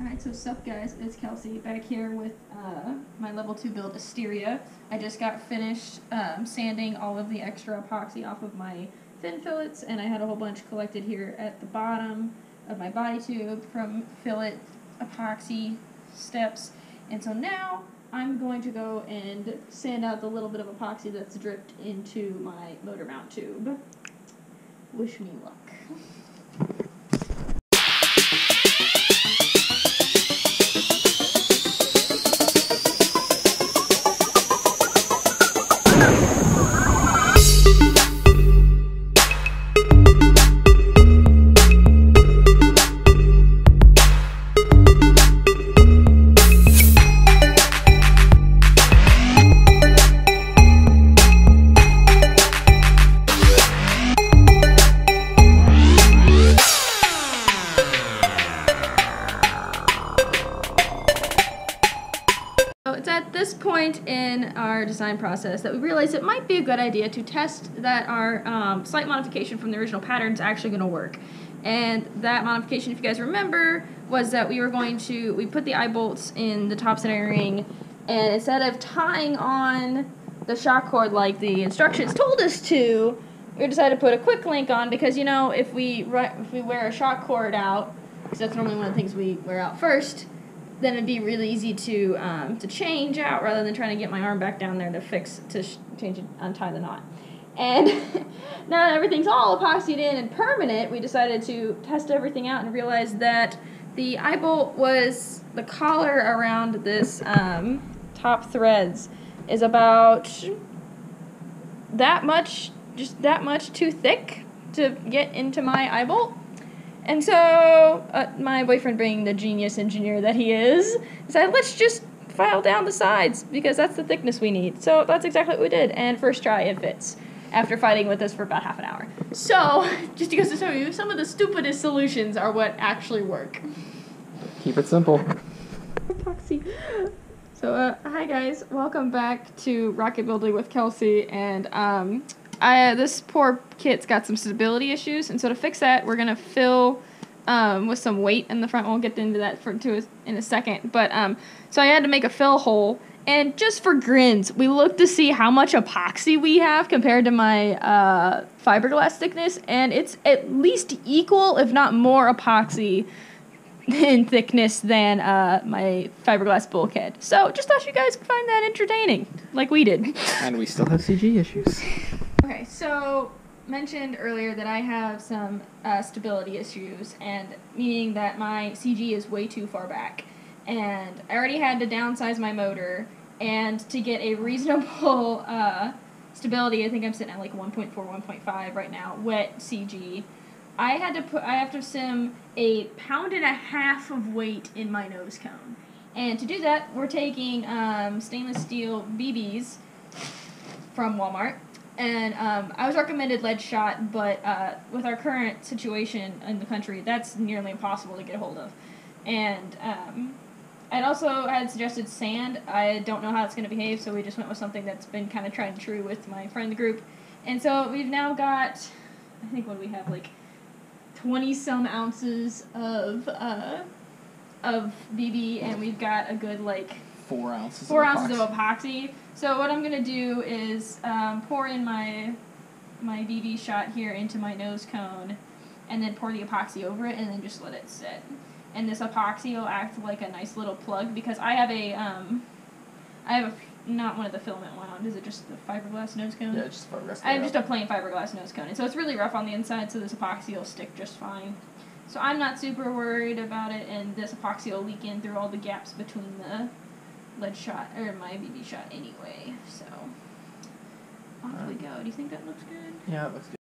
Alright, so sup guys, it's Kelsey back here with my level 2 build Asteria. I just got finished sanding all of the extra epoxy off of my fin fillets, and I had a whole bunch collected here at the bottom of my body tube from fillet epoxy steps. And so now I'm going to go and sand out the little bit of epoxy that's dripped into my motor mount tube. Wish me luck. It's at this point in our design process that we realized it might be a good idea to test that our slight modification from the original pattern is actually going to work. And that modification, if you guys remember, was that we put the eye bolts in the top center ring, and instead of tying on the shock cord like the instructions told us to, we decided to put a quick link on because, you know, if we wear a shock cord out, because that's normally one of the things we wear out first, then it'd be really easy to change out rather than trying to get my arm back down there to untie the knot. And now that everything's all epoxied in and permanent, we decided to test everything out and realized that the eye bolt was, the collar around this top threads is about that much, just that much too thick to get into my eye bolt. And so, my boyfriend, being the genius engineer that he is, decided, let's just file down the sides, because that's the thickness we need. So that's exactly what we did, and first try, it fits, after fighting with this for about half an hour. So, just goes to show you, some of the stupidest solutions are what actually work. Keep it simple. Epoxy. So, hi guys, welcome back to Rocket Building with Kelsey, and, this poor kit's got some stability issues, and so to fix that, we're gonna fill with some weight in the front. We'll get into that in a second. But so I had to make a fill hole, and just for grins, we looked to see how much epoxy we have compared to my fiberglass thickness, and it's at least equal, if not more, epoxy in thickness than my fiberglass bulkhead. So just thought you guys could find that entertaining, like we did. And we still have CG issues. Okay, so mentioned earlier that I have some stability issues, and meaning that my CG is way too far back. And I already had to downsize my motor, and to get a reasonable stability, I think I'm sitting at like 1.4, 1.5 right now, wet CG. I have to sim 1.5 pounds of weight in my nose cone. And to do that, we're taking stainless steel BBs from Walmart. And I was recommended lead shot, but with our current situation in the country, that's nearly impossible to get a hold of. And I'd also had suggested sand. I don't know how it's going to behave, so we just went with something that's been kind of tried and true with my friend group. And so we've now got, I think, what do we have, like 20-some ounces of BB, and we've got a good, like, 4 ounces. 4 ounces of epoxy. So what I'm gonna do is pour in my BB shot here into my nose cone, and then pour the epoxy over it, and then just let it sit. And this epoxy will act like a nice little plug, because I have a not one of the filament ones. Is it just the fiberglass nose cone? Yeah, just fiberglass. I have just a plain fiberglass nose cone, and so it's really rough on the inside. So this epoxy will stick just fine. So I'm not super worried about it, and this epoxy will leak in through all the gaps between the lead shot, or my BB shot anyway, so off we go. Do you think that looks good? Yeah, it looks good.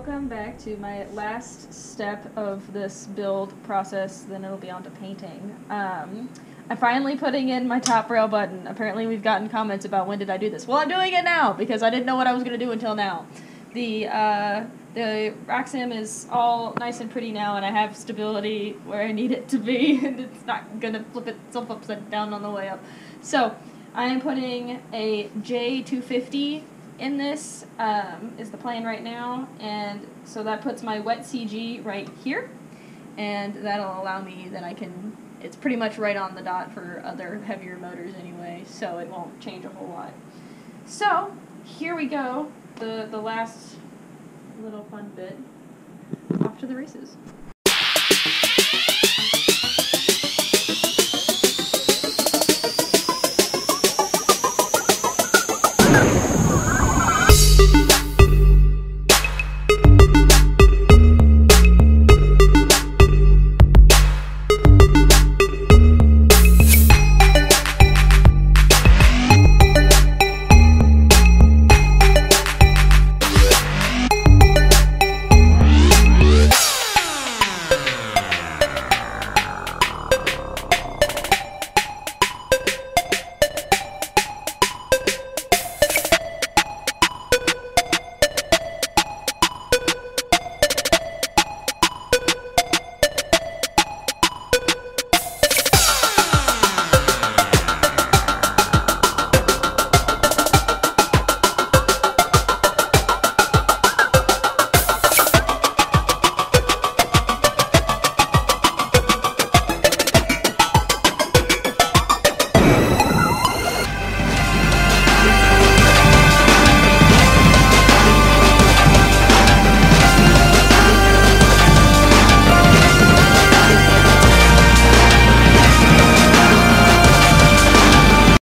welcome back to my last step of this build process, then it'll be on to painting. I'm finally putting in my top rail button. Apparently we've gotten comments about when did I do this. Well, I'm doing it now, because I didn't know what I was going to do until now. The rack sim is all nice and pretty now, and I have stability where I need it to be, and it's not going to flip itself upside down on the way up. So, I am putting a J250 in this, is the plan right now, and so that puts my wet CG right here, and that'll allow me that I can, it's pretty much right on the dot for other heavier motors anyway, so it won't change a whole lot. So, here we go, the last little fun bit, off to the races.